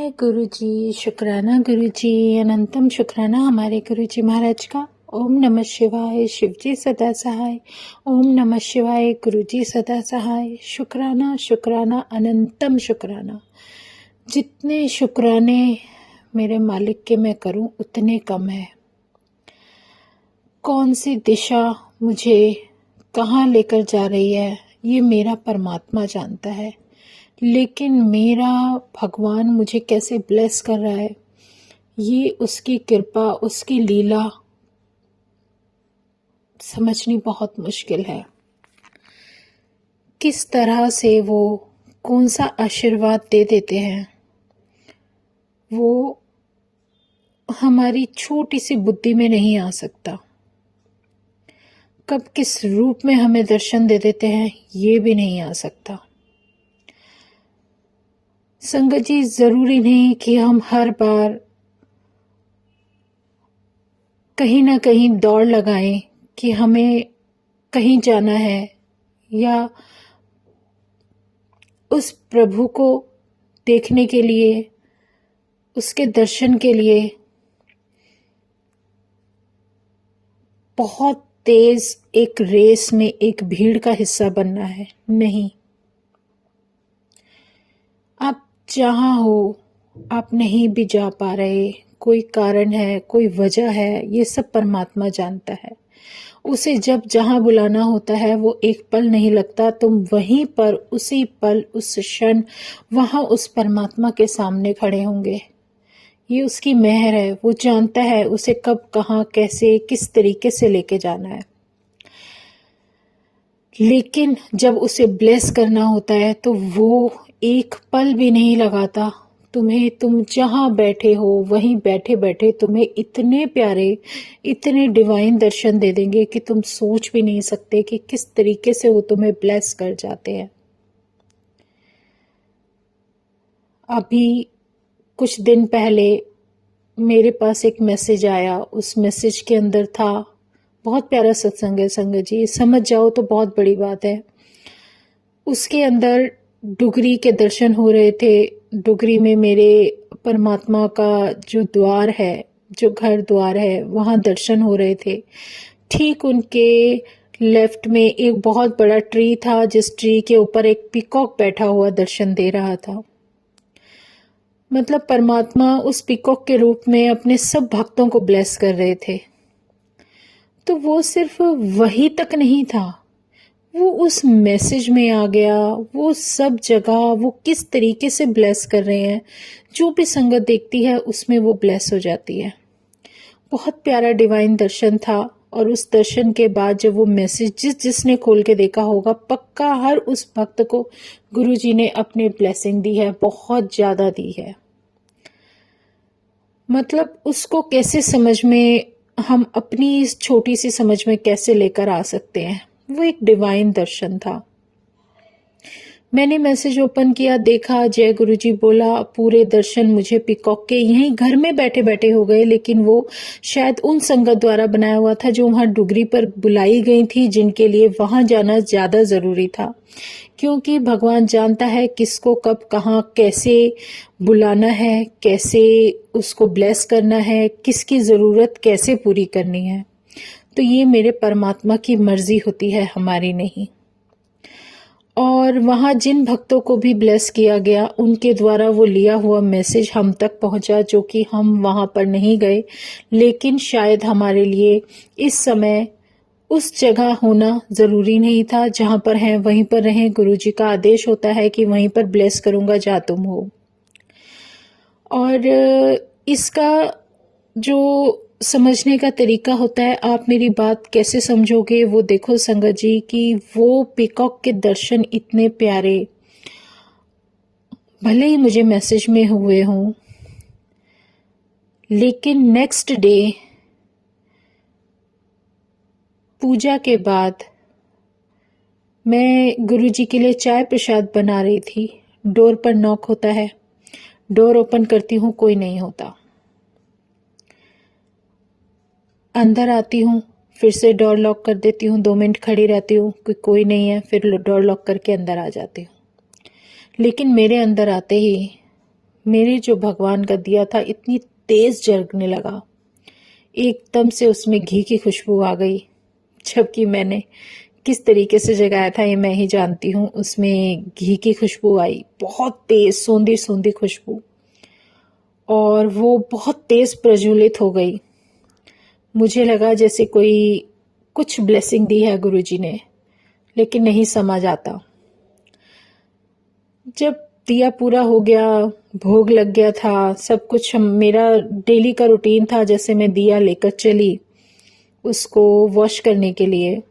जय गुरु जी, शुक्राना गुरु जी, अनंतम शुक्राना हमारे गुरु जी महाराज का। ओम नमः शिवाय, शिव जी सदा सहाय। ओम नमः शिवाय, गुरु जी सदा सहाय। शुक्राना शुक्राना अनंतम शुक्राना। जितने शुक्राने मेरे मालिक के मैं करूं उतने कम है। कौन सी दिशा मुझे कहाँ लेकर जा रही है ये मेरा परमात्मा जानता है, लेकिन मेरा भगवान मुझे कैसे ब्लेस कर रहा है ये उसकी कृपा, उसकी लीला समझनी बहुत मुश्किल है। किस तरह से वो कौन सा आशीर्वाद दे देते हैं वो हमारी छोटी सी बुद्धि में नहीं आ सकता। कब किस रूप में हमें दर्शन दे देते हैं ये भी नहीं आ सकता। संगत जी, जरूरी नहीं कि हम हर बार कहीं ना कहीं दौड़ लगाएं कि हमें कहीं जाना है या उस प्रभु को देखने के लिए, उसके दर्शन के लिए बहुत तेज एक रेस में एक भीड़ का हिस्सा बनना है। नहीं, आप जहाँ हो, आप नहीं भी जा पा रहे, कोई कारण है, कोई वजह है, ये सब परमात्मा जानता है। उसे जब जहाँ बुलाना होता है वो एक पल नहीं लगता, तुम वहीं पर उसी पल उस क्षण वहाँ उस परमात्मा के सामने खड़े होंगे। ये उसकी मेहर है, वो जानता है उसे कब, कहाँ, कैसे, किस तरीके से लेके जाना है। लेकिन जब उसे ब्लेस करना होता है तो वो एक पल भी नहीं लगाता तुम्हें। तुम जहाँ बैठे हो वहीं बैठे बैठे तुम्हें इतने प्यारे, इतने डिवाइन दर्शन दे देंगे कि तुम सोच भी नहीं सकते कि किस तरीके से वो तुम्हें ब्लेस कर जाते हैं। अभी कुछ दिन पहले मेरे पास एक मैसेज आया, उस मैसेज के अंदर था, बहुत प्यारा सत्संग है संगत जी, समझ जाओ तो बहुत बड़ी बात है। उसके अंदर डुगरी के दर्शन हो रहे थे। डुगरी में मेरे परमात्मा का जो द्वार है, जो घर द्वार है, वहां दर्शन हो रहे थे। ठीक उनके लेफ्ट में एक बहुत बड़ा ट्री था, जिस ट्री के ऊपर एक पीकॉक बैठा हुआ दर्शन दे रहा था। मतलब परमात्मा उस पीकॉक के रूप में अपने सब भक्तों को ब्लेस कर रहे थे। तो वो सिर्फ वही तक नहीं था, वो उस मैसेज में आ गया, वो सब जगह वो किस तरीके से ब्लेस कर रहे हैं, जो भी संगत देखती है उसमें वो ब्लेस हो जाती है। बहुत प्यारा डिवाइन दर्शन था। और उस दर्शन के बाद जब वो मैसेज जिसने खोल के देखा होगा, पक्का हर उस भक्त को गुरुजी ने अपने ब्लेसिंग दी है, बहुत ज्यादा दी है। मतलब उसको कैसे समझ में, हम अपनी इस छोटी सी समझ में कैसे लेकर आ सकते हैं। वो एक डिवाइन दर्शन था। मैंने मैसेज ओपन किया, देखा, जय गुरुजी बोला, पूरे दर्शन मुझे पीकॉक के यहीं घर में बैठे बैठे हो गए। लेकिन वो शायद उन संगत द्वारा बनाया हुआ था जो वहां डुगरी पर बुलाई गई थी, जिनके लिए वहां जाना ज्यादा जरूरी था। क्योंकि भगवान जानता है किसको कब, कहाँ, कैसे बुलाना है, कैसे उसको ब्लेस करना है, किसकी जरूरत कैसे पूरी करनी है। तो ये मेरे परमात्मा की मर्जी होती है, हमारी नहीं। और वहां जिन भक्तों को भी ब्लेस किया गया, उनके द्वारा वो लिया हुआ मैसेज हम तक पहुंचा, जो कि हम वहां पर नहीं गए, लेकिन शायद हमारे लिए इस समय उस जगह होना जरूरी नहीं था। जहां पर हैं वहीं पर रहें। गुरुजी का आदेश होता है कि वहीं पर ब्लेस करूंगा जहां तुम हो। और इसका जो समझने का तरीका होता है, आप मेरी बात कैसे समझोगे वो देखो संगत जी, कि वो पीकॉक के दर्शन इतने प्यारे, भले ही मुझे मैसेज में हुए हों, लेकिन नेक्स्ट डे पूजा के बाद मैं गुरुजी के लिए चाय प्रसाद बना रही थी। डोर पर नॉक होता है, डोर ओपन करती हूँ, कोई नहीं होता। अंदर आती हूँ, फिर से डोर लॉक कर देती हूँ, 2 मिनट खड़ी रहती हूँ कि कोई नहीं है, फिर डोर लॉक करके अंदर आ जाती हूँ। लेकिन मेरे अंदर आते ही मेरे जो भगवान का दिया था इतनी तेज जलने लगा, एकदम से उसमें घी की खुशबू आ गई। जबकि मैंने किस तरीके से जगाया था ये मैं ही जानती हूँ। उसमें घी की खुशबू आई, बहुत तेज सोंधी सोंधी खुशबू, और वो बहुत तेज प्रज्वलित हो गई। मुझे लगा जैसे कोई कुछ ब्लेसिंग दी है गुरुजी ने, लेकिन नहीं समझ आता। जब दिया पूरा हो गया, भोग लग गया था, सब कुछ मेरा डेली का रूटीन था, जैसे मैं दिया लेकर चली उसको वॉश करने के लिए।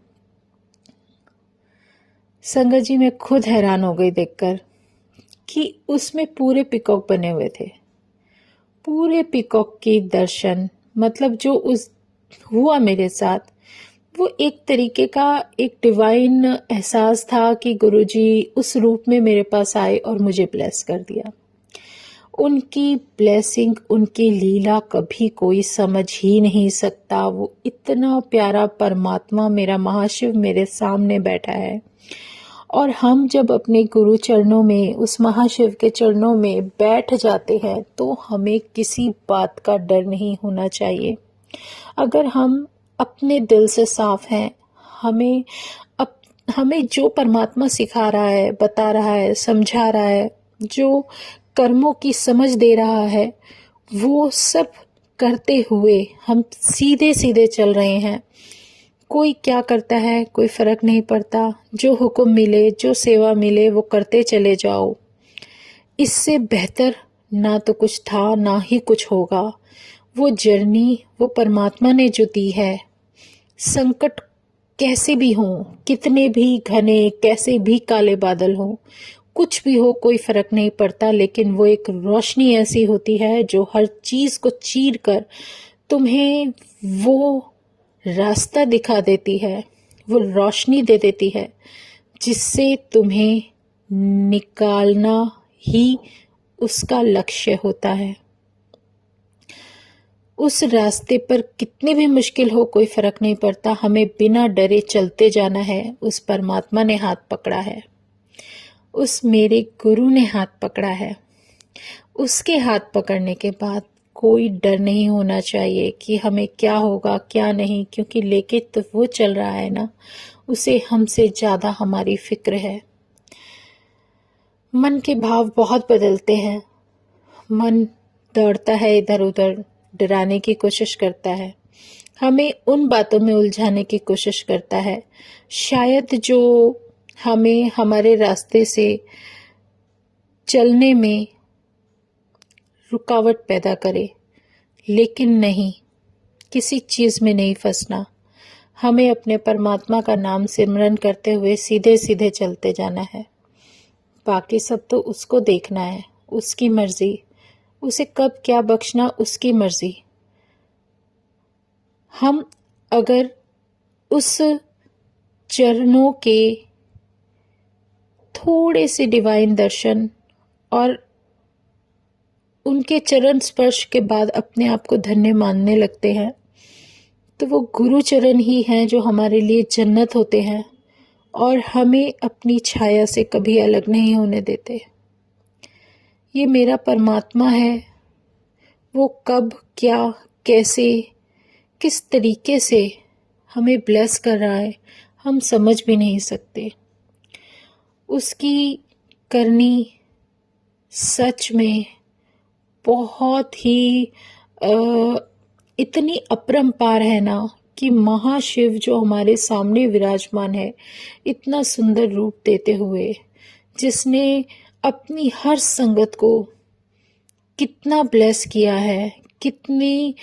संगत जी, मैं खुद हैरान हो गई देखकर कि उसमें पूरे पिकॉक बने हुए थे। पूरे पिकॉक के दर्शन, मतलब जो उस हुआ मेरे साथ, वो एक तरीके का एक डिवाइन एहसास था कि गुरुजी उस रूप में मेरे पास आए और मुझे ब्लेस कर दिया। उनकी ब्लेसिंग, उनकी लीला कभी कोई समझ ही नहीं सकता। वो इतना प्यारा परमात्मा, मेरा महाशिव मेरे सामने बैठा है, और हम जब अपने गुरु चरणों में, उस महाशिव के चरणों में बैठ जाते हैं तो हमें किसी बात का डर नहीं होना चाहिए। अगर हम अपने दिल से साफ हैं, हमें हमें जो परमात्मा सिखा रहा है, बता रहा है, समझा रहा है, जो कर्मों की समझ दे रहा है, वो सब करते हुए हम सीधे सीधे चल रहे हैं। कोई क्या करता है कोई फर्क नहीं पड़ता। जो हुक्म मिले, जो सेवा मिले, वो करते चले जाओ। इससे बेहतर ना तो कुछ था, ना ही कुछ होगा। वो जर्नी, वो परमात्मा ने जो दी है, संकट कैसे भी हों, कितने भी घने, कैसे भी काले बादल हों, कुछ भी हो, कोई फर्क नहीं पड़ता, लेकिन वो एक रोशनी ऐसी होती है जो हर चीज को चीर कर तुम्हें वो रास्ता दिखा देती है, वो रोशनी दे देती है, जिससे तुम्हें निकालना ही उसका लक्ष्य होता है। उस रास्ते पर कितनी भी मुश्किल हो, कोई फर्क नहीं पड़ता, हमें बिना डरे चलते जाना है। उस परमात्मा ने हाथ पकड़ा है, उस मेरे गुरु ने हाथ पकड़ा है। उसके हाथ पकड़ने के बाद कोई डर नहीं होना चाहिए कि हमें क्या होगा क्या नहीं, क्योंकि लेके तो वो चल रहा है ना, उसे हमसे ज्यादा हमारी फिक्र है। मन के भाव बहुत बदलते हैं। मन दौड़ता है इधर उधर, डराने की कोशिश करता है, हमें उन बातों में उलझाने की कोशिश करता है, शायद जो हमें हमारे रास्ते से चलने में रुकावट पैदा करे। लेकिन नहीं, किसी चीज में नहीं फंसना। हमें अपने परमात्मा का नाम सिमरन करते हुए सीधे सीधे चलते जाना है। बाकी सब तो उसको देखना है, उसकी मर्जी, उसे कब क्या बख्शना उसकी मर्जी। हम अगर उस चरणों के थोड़े से डिवाइन दर्शन और उनके चरण स्पर्श के बाद अपने आप को धन्य मानने लगते हैं, तो वो गुरु चरण ही हैं जो हमारे लिए जन्नत होते हैं और हमें अपनी छाया से कभी अलग नहीं होने देते। ये मेरा परमात्मा है, वो कब क्या कैसे किस तरीके से हमें ब्लेस कर रहा है, हम समझ भी नहीं सकते। उसकी करनी सच में बहुत ही इतनी अपरंपार है ना, कि महाशिव जो हमारे सामने विराजमान है, इतना सुंदर रूप देते हुए, जिसने अपनी हर संगत को कितना ब्लेस किया है, कितनी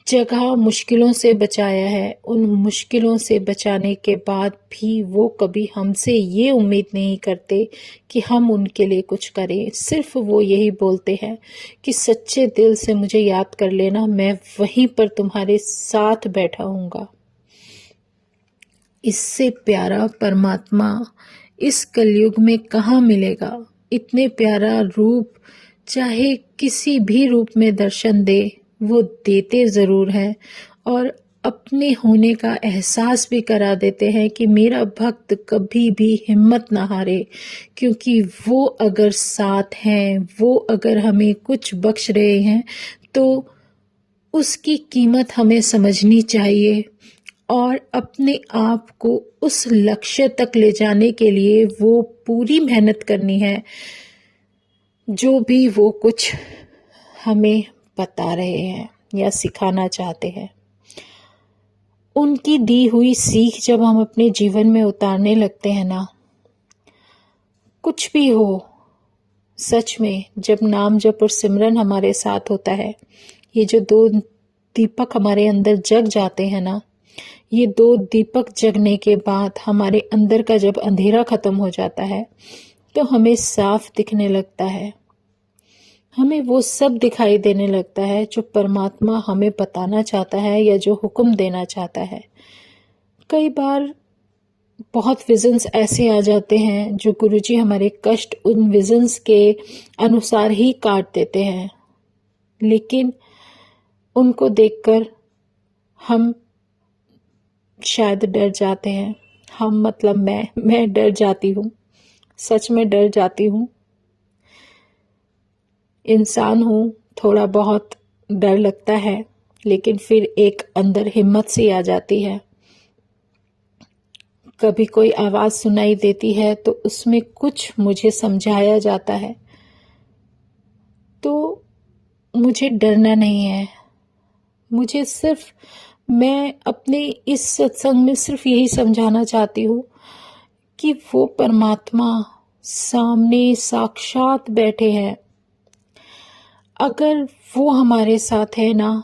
जगह मुश्किलों से बचाया है। उन मुश्किलों से बचाने के बाद भी वो कभी हमसे ये उम्मीद नहीं करते कि हम उनके लिए कुछ करें। सिर्फ वो यही बोलते हैं कि सच्चे दिल से मुझे याद कर लेना, मैं वहीं पर तुम्हारे साथ बैठा हूँगा। इससे प्यारा परमात्मा इस कलयुग में कहाँ मिलेगा। इतने प्यारा रूप चाहे किसी भी रूप में दर्शन दे, वो देते ज़रूर हैं। और अपने होने का एहसास भी करा देते हैं कि मेरा भक्त कभी भी हिम्मत ना हारे, क्योंकि वो अगर साथ हैं, वो अगर हमें कुछ बख्श रहे हैं, तो उसकी कीमत हमें समझनी चाहिए और अपने आप को उस लक्ष्य तक ले जाने के लिए वो पूरी मेहनत करनी है, जो भी वो कुछ हमें बता रहे हैं या सिखाना चाहते हैं। उनकी दी हुई सीख जब हम अपने जीवन में उतारने लगते हैं ना, कुछ भी हो, सच में जब नाम जप और सिमरन हमारे साथ होता है, ये जो 2 दीपक हमारे अंदर जग जाते हैं ना, ये 2 दीपक जगने के बाद हमारे अंदर का जब अंधेरा खत्म हो जाता है, तो हमें साफ दिखने लगता है। हमें वो सब दिखाई देने लगता है जो परमात्मा हमें बताना चाहता है या जो हुक्म देना चाहता है। कई बार बहुत विजन्स ऐसे आ जाते हैं जो गुरुजी हमारे कष्ट उन विजन्स के अनुसार ही काट देते हैं, लेकिन उनको देखकर हम शायद डर जाते हैं। हम मतलब मैं डर जाती हूँ, सच में डर जाती हूँ। इंसान हूँ, थोड़ा बहुत डर लगता है, लेकिन फिर एक अंदर हिम्मत सी आ जाती है। कभी कोई आवाज़ सुनाई देती है तो उसमें कुछ मुझे समझाया जाता है, तो मुझे डरना नहीं है। मुझे सिर्फ, मैं अपने इस सत्संग में सिर्फ यही समझाना चाहती हूँ कि वो परमात्मा सामने साक्षात बैठे हैं। अगर वो हमारे साथ है ना,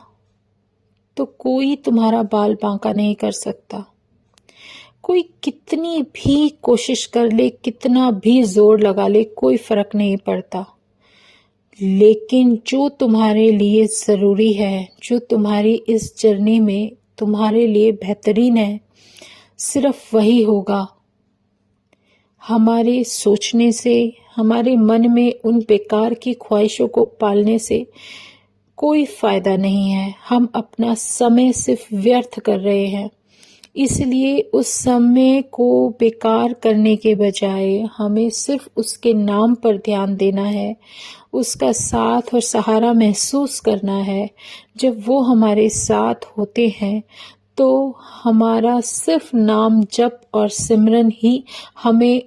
तो कोई तुम्हारा बाल बांका नहीं कर सकता। कोई कितनी भी कोशिश कर ले, कितना भी जोर लगा ले, कोई फर्क नहीं पड़ता। लेकिन जो तुम्हारे लिए ज़रूरी है, जो तुम्हारी इस जर्नी में तुम्हारे लिए बेहतरीन है, सिर्फ वही होगा। हमारे सोचने से, हमारे मन में उन बेकार की ख्वाहिशों को पालने से कोई फ़ायदा नहीं है। हम अपना समय सिर्फ व्यर्थ कर रहे हैं। इसलिए उस समय को बेकार करने के बजाय हमें सिर्फ उसके नाम पर ध्यान देना है, उसका साथ और सहारा महसूस करना है। जब वो हमारे साथ होते हैं तो हमारा सिर्फ नाम जप और सिमरन ही हमें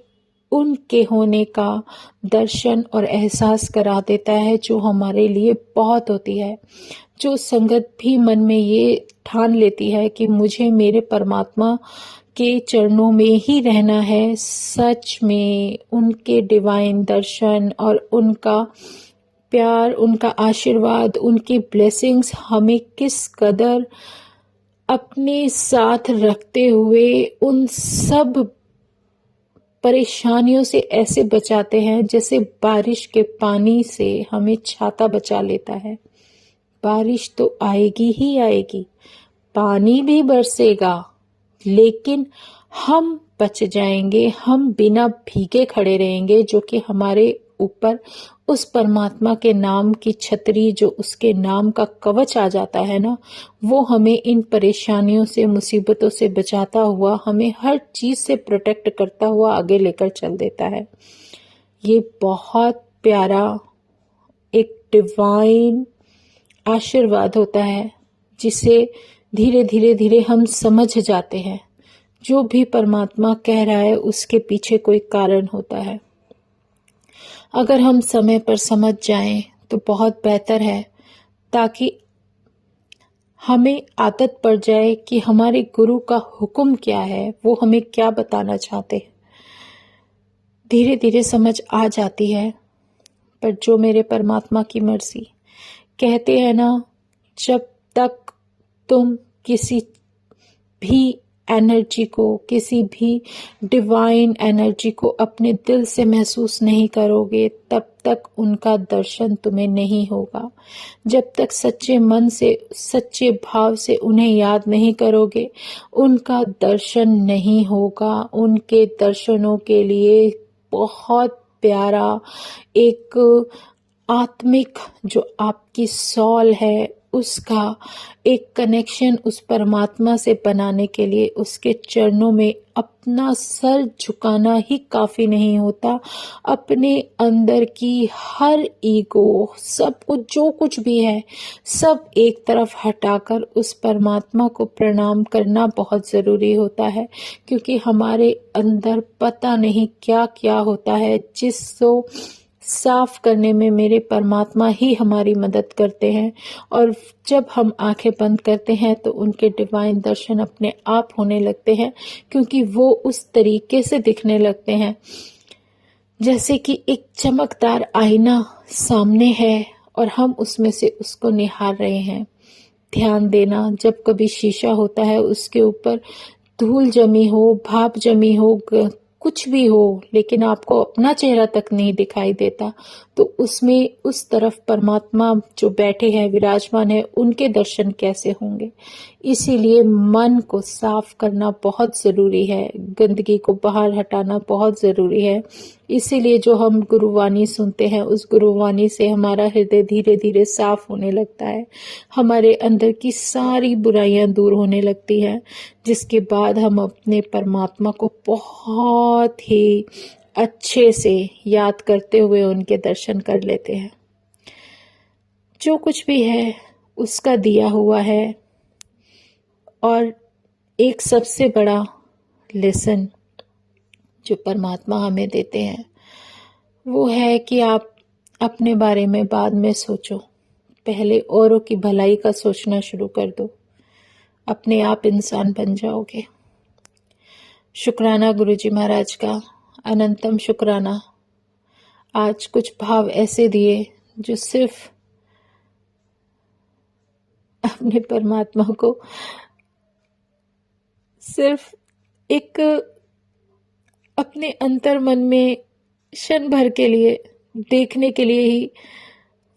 उनके होने का दर्शन और एहसास करा देता है, जो हमारे लिए बहुत होती है। जो संगत भी मन में ये ठान लेती है कि मुझे मेरे परमात्मा के चरणों में ही रहना है, सच में उनके डिवाइन दर्शन और उनका प्यार, उनका आशीर्वाद, उनकी ब्लेसिंग्स हमें किस कदर अपने साथ रखते हुए उन सब परेशानियों से ऐसे बचाते हैं जैसे बारिश के पानी से हमें छाता बचा लेता है। बारिश तो आएगी ही आएगी, पानी भी बरसेगा, लेकिन हम बच जाएंगे। हम बिना भीगे खड़े रहेंगे, जो कि हमारे ऊपर उस परमात्मा के नाम की छतरी, जो उसके नाम का कवच आ जाता है ना, वो हमें इन परेशानियों से, मुसीबतों से बचाता हुआ, हमें हर चीज से प्रोटेक्ट करता हुआ आगे लेकर चल देता है। ये बहुत प्यारा एक डिवाइन आशीर्वाद होता है, जिसे धीरे धीरे धीरे हम समझ जाते हैं। जो भी परमात्मा कह रहा है उसके पीछे कोई कारण होता है। अगर हम समय पर समझ जाएं तो बहुत बेहतर है, ताकि हमें आदत पड़ जाए कि हमारे गुरु का हुक्म क्या है, वो हमें क्या बताना चाहते हैं। धीरे धीरे समझ आ जाती है। पर जो मेरे परमात्मा की मर्जी, कहते हैं ना, जब तक तुम किसी भी एनर्जी को, किसी भी डिवाइन एनर्जी को अपने दिल से महसूस नहीं करोगे, तब तक उनका दर्शन तुम्हें नहीं होगा। जब तक सच्चे मन से, सच्चे भाव से उन्हें याद नहीं करोगे, उनका दर्शन नहीं होगा। उनके दर्शनों के लिए बहुत प्यारा एक आत्मिक, जो आपकी सॉल है, उसका एक कनेक्शन उस परमात्मा से बनाने के लिए उसके चरणों में अपना सर झुकाना ही काफ़ी नहीं होता। अपने अंदर की हर ईगो, सब कुछ जो कुछ भी है, सब एक तरफ हटाकर उस परमात्मा को प्रणाम करना बहुत ज़रूरी होता है, क्योंकि हमारे अंदर पता नहीं क्या क्या होता है जिसको साफ करने में मेरे परमात्मा ही हमारी मदद करते हैं। और जब हम आंखें बंद करते हैं तो उनके डिवाइन दर्शन अपने आप होने लगते हैं, क्योंकि वो उस तरीके से दिखने लगते हैं जैसे कि एक चमकदार आईना सामने है और हम उसमें से उसको निहार रहे हैं। ध्यान देना, जब कभी शीशा होता है उसके ऊपर धूल जमी हो, भाप जमी हो, कुछ भी हो, लेकिन आपको अपना चेहरा तक नहीं दिखाई देता, तो उसमें उस तरफ परमात्मा जो बैठे हैं, विराजमान है, उनके दर्शन कैसे होंगे। इसीलिए मन को साफ करना बहुत ज़रूरी है, गंदगी को बाहर हटाना बहुत ज़रूरी है। इसीलिए जो हम गुरुवाणी सुनते हैं, उस गुरुवाणी से हमारा हृदय धीरे धीरे साफ होने लगता है, हमारे अंदर की सारी बुराइयां दूर होने लगती हैं, जिसके बाद हम अपने परमात्मा को बहुत ही अच्छे से याद करते हुए उनके दर्शन कर लेते हैं। जो कुछ भी है उसका दिया हुआ है। और एक सबसे बड़ा लेसन जो परमात्मा हमें देते हैं वो है कि आप अपने बारे में बाद में सोचो, पहले औरों की भलाई का सोचना शुरू कर दो, अपने आप इंसान बन जाओगे। शुक्राना गुरुजी महाराज का, अनंतम शुक्राना। आज कुछ भाव ऐसे दिए जो सिर्फ अपने परमात्मा को सिर्फ एक अपने अंतर मन में क्षण भर के लिए देखने के लिए ही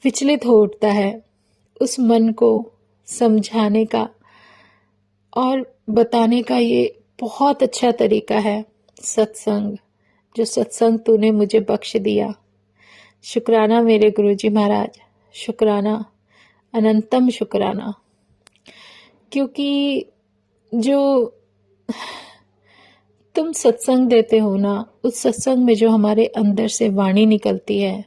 विचलित हो उठता है। उस मन को समझाने का और बताने का ये बहुत अच्छा तरीका है सत्संग, जो सत्संग तूने मुझे बख्श दिया। शुक्राना मेरे गुरुजी महाराज, शुक्राना, अनंतम शुक्राना। क्योंकि जो तुम सत्संग देते हो ना, उस सत्संग में जो हमारे अंदर से वाणी निकलती है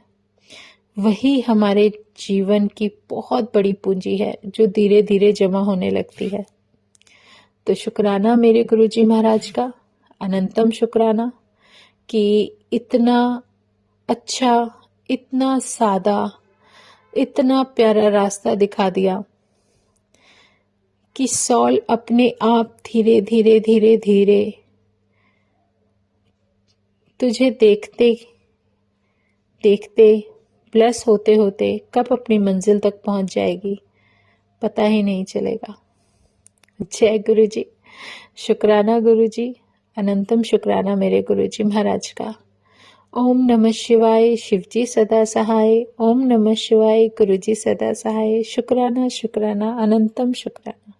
वही हमारे जीवन की बहुत बड़ी पूंजी है, जो धीरे धीरे जमा होने लगती है। तो शुक्राना मेरे गुरुजी महाराज का, अनंतम शुक्राना कि इतना अच्छा, इतना सादा, इतना प्यारा रास्ता दिखा दिया कि सॉल अपने आप धीरे धीरे धीरे धीरे तुझे देखते देखते ब्लेस होते होते कब अपनी मंजिल तक पहुंच जाएगी पता ही नहीं चलेगा। जय गुरुजी, शुक्राना गुरुजी, अनंतम शुक्राना मेरे गुरुजी महाराज का। ओम नमः शिवाय, शिवजी सदा सहाय। ओम नमः शिवाय, गुरुजी सदा सहाय। शुक्राना शुक्राना, अनंतम शुक्राना।